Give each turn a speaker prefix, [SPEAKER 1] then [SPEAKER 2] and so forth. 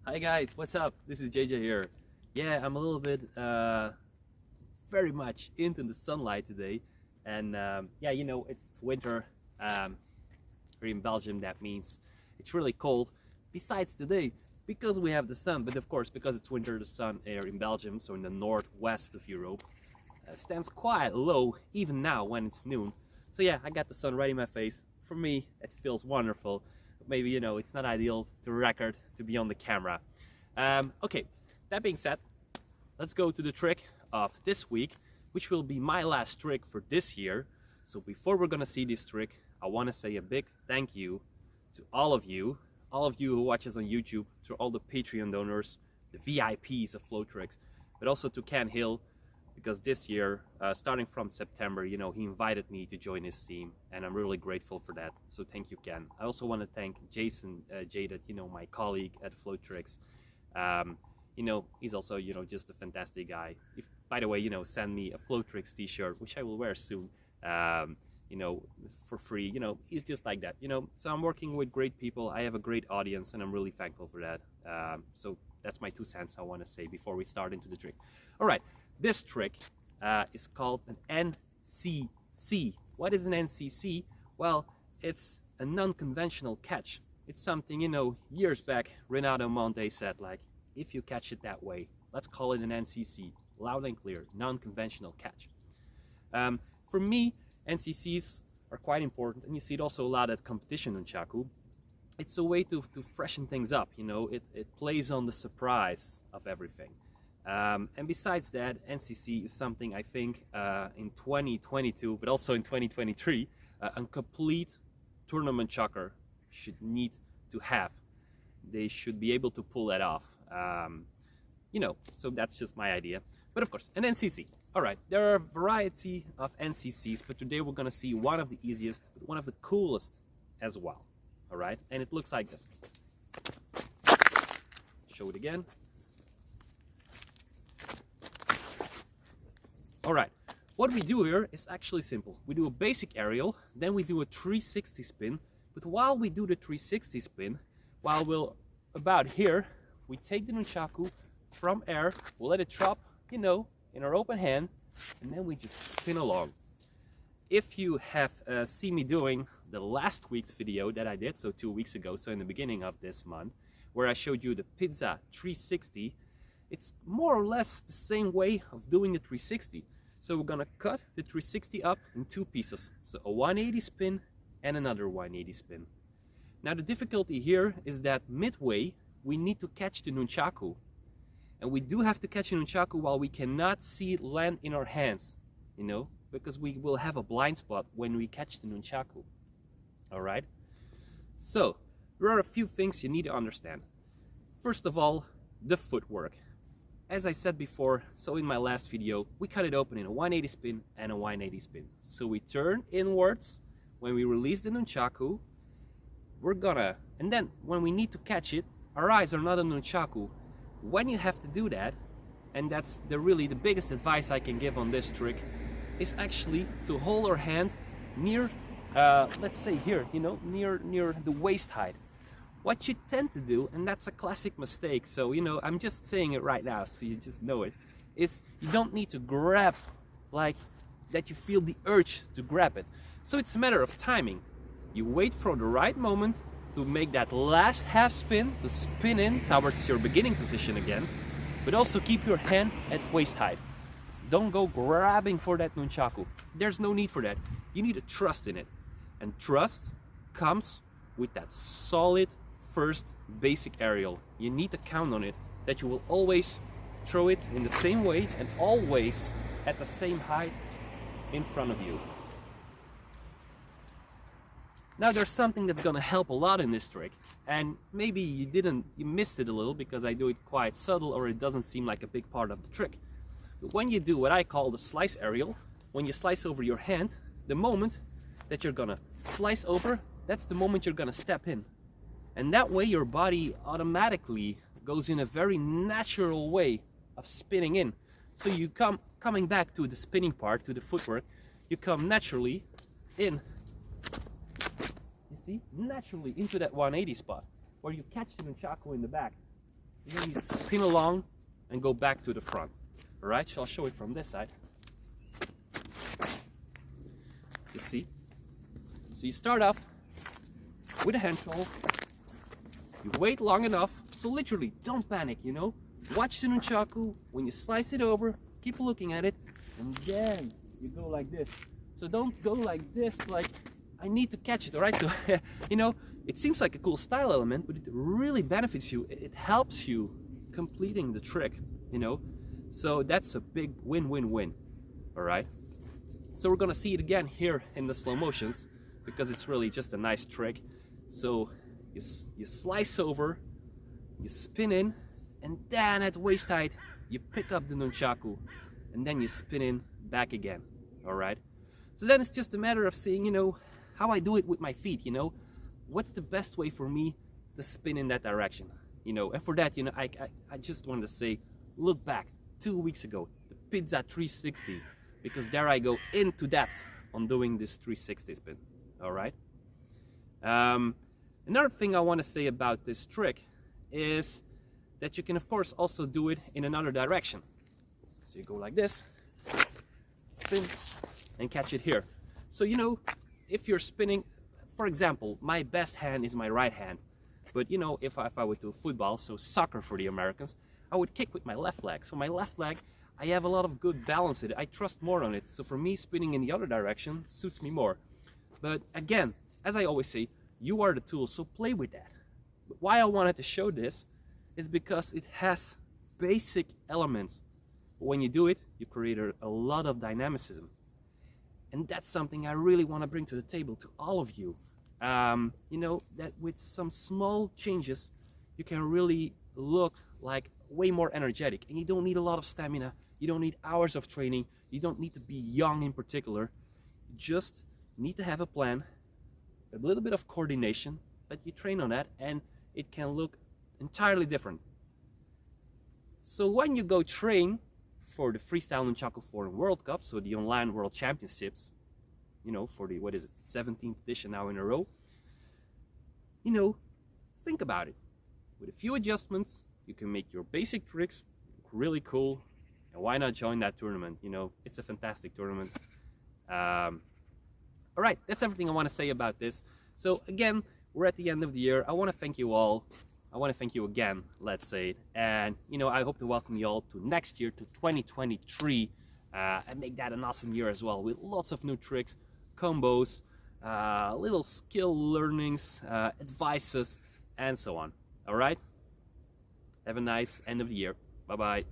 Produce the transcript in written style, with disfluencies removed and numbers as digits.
[SPEAKER 1] Hi guys, what's up? This is JJ here. Yeah, I'm a little bit very much into the sunlight today, and yeah, you know, it's winter here in Belgium. That means it's really cold. Besides today, because we have the sun, but of course because it's winter, the sun here in Belgium, so in the northwest of Europe, stands quite low even now when it's noon. So yeah, I got the sun right in my face. For me, it feels wonderful. Maybe, you know, it's not ideal to record, to be on the camera. Okay, that being said, let's go to the trick of this week, which will be my last trick for this year. So before we're gonna see this trick, I want to say a big thank you to all of you who watch us on YouTube, to all the Patreon donors, the VIPs of Flow Tricks, but also to Ken Hill, because this year, starting from September, you know, he invited me to join his team, and I'm really grateful for that. So thank you, Ken. I also want to thank Jason Jaded, you know, my colleague at Flow Tricks. You know, he's also, you know, just a fantastic guy. If, by the way, you know, send me a Flow Tricks t-shirt, which I will wear soon, you know, for free. You know, he's just like that, you know. So I'm working with great people. I have a great audience, and I'm really thankful for that. So that's my 2 cents I want to say before we start into the trick. All right. This trick is called an NCC. What is an NCC? Well, it's a non-conventional catch. It's something, you know, years back, Renato Monte said, like, if you catch it that way, let's call it an NCC. Loud and clear, non-conventional catch. For me, NCCs are quite important, and you see it also a lot at competition nunchaku. It's a way to freshen things up, you know, it plays on the surprise of everything. And besides that, NCC is something I think in 2022, but also in 2023, a complete tournament chucker should need to have. They should be able to pull that off. You know, so that's just my idea. But of course, an NCC. All right, there are a variety of NCCs, but today we're gonna see one of the easiest, but one of the coolest as well. All right, and it looks like this. Show it again. All right, what we do here is actually simple. We do a basic aerial, then we do a 360 spin. But while we do the 360 spin, while we're about here, we take the nunchaku from air, we'll let it drop, you know, in our open hand, and then we just spin along. If you have seen me doing the last week's video that I did, so 2 weeks ago, so in the beginning of this month, where I showed you the pizza 360, it's more or less the same way of doing the 360. So we're gonna cut the 360 up in 2 pieces. So a 180 spin and another 180 spin. Now the difficulty here is that midway, we need to catch the nunchaku. And we do have to catch the nunchaku while we cannot see it land in our hands, you know, because we will have a blind spot when we catch the nunchaku. All right? So there are a few things you need to understand. First of all, the footwork. As I said before, so in my last video, we cut it open in a 180 spin and a 180 spin. So we turn inwards. When we release the nunchaku, and then when we need to catch it, our eyes are not on the nunchaku. When you have to do that, and that's really the biggest advice I can give on this trick, is actually to hold our hand near, let's say here, you know, near the waist height. What you tend to do, and that's a classic mistake, so, you know, I'm just saying it right now so you just know it, is you don't need to grab like that, you feel the urge to grab it. So it's a matter of timing. You wait for the right moment to make that last half spin, to spin in towards your beginning position again, but also keep your hand at waist height. Don't go grabbing for that nunchaku. There's no need for that. You need to trust in it. And trust comes with that solid first basic aerial. You need to count on it, that you will always throw it in the same way and always at the same height in front of you. Now there's something that's gonna help a lot in this trick, and maybe you missed it a little because I do it quite subtle, or it doesn't seem like a big part of the trick. But when you do what I call the slice aerial, when you slice over your hand, the moment that you're gonna slice over, that's the moment you're gonna step in. And that way your body automatically goes in a very natural way of spinning in. So you coming back to the spinning part, to the footwork, you come naturally in, you see, naturally into that 180 spot, where you catch the nunchaku in the back. and then you spin along and go back to the front. All right, so I'll show it from this side. You see? So you start off with a hand tool, you wait long enough, so literally don't panic, you know? Watch the nunchaku, when you slice it over, keep looking at it, and then you go like this. So don't go like this, like, I need to catch it, all right? So, you know, it seems like a cool style element, but it really benefits you. It helps you completing the trick, you know? So that's a big win-win-win, all right? So we're gonna see it again here in the slow motions, because it's really just a nice trick. So you slice over, you spin in, and then at waist height, you pick up the nunchaku, and then you spin in back again, all right? So then it's just a matter of seeing, you know, how I do it with my feet, you know? What's the best way for me to spin in that direction, you know? And for that, you know, I just wanted to say, look back 2 weeks ago, the pizza 360, because there I go into depth on doing this 360 spin, all right? Another thing I want to say about this trick is that you can, of course, also do it in another direction. So you go like this, spin, and catch it here. So, you know, if you're spinning, for example, my best hand is my right hand. But, you know, if I would do football, so soccer for the Americans, I would kick with my left leg. So my left leg, I have a lot of good balance in it. I trust more on it. So for me, spinning in the other direction suits me more. But again, as I always say, you are the tool, so play with that. But why I wanted to show this is because it has basic elements. But when you do it, you create a lot of dynamicism. And that's something I really want to bring to the table to all of you. You know, that with some small changes, you can really look like way more energetic. And you don't need a lot of stamina. You don't need hours of training. You don't need to be young in particular. You just need to have a plan, a little bit of coordination, but you train on that and it can look entirely different. So when you go train for the Freestyle Nunchaku Foreign World Cup, so the online World Championships, you know, for the, what is it, 17th edition now in a row, you know, think about it. With a few adjustments, you can make your basic tricks look really cool, and why not join that tournament? You know, it's a fantastic tournament. All right, that's everything I want to say about this. So again, we're at the end of the year. I want to thank you all. I want to thank you again, let's say. And, you know, I hope to welcome you all to next year, to 2023, and make that an awesome year as well, with lots of new tricks, combos, little skill learnings, advices, and so on. All right? Have a nice end of the year. Bye-bye.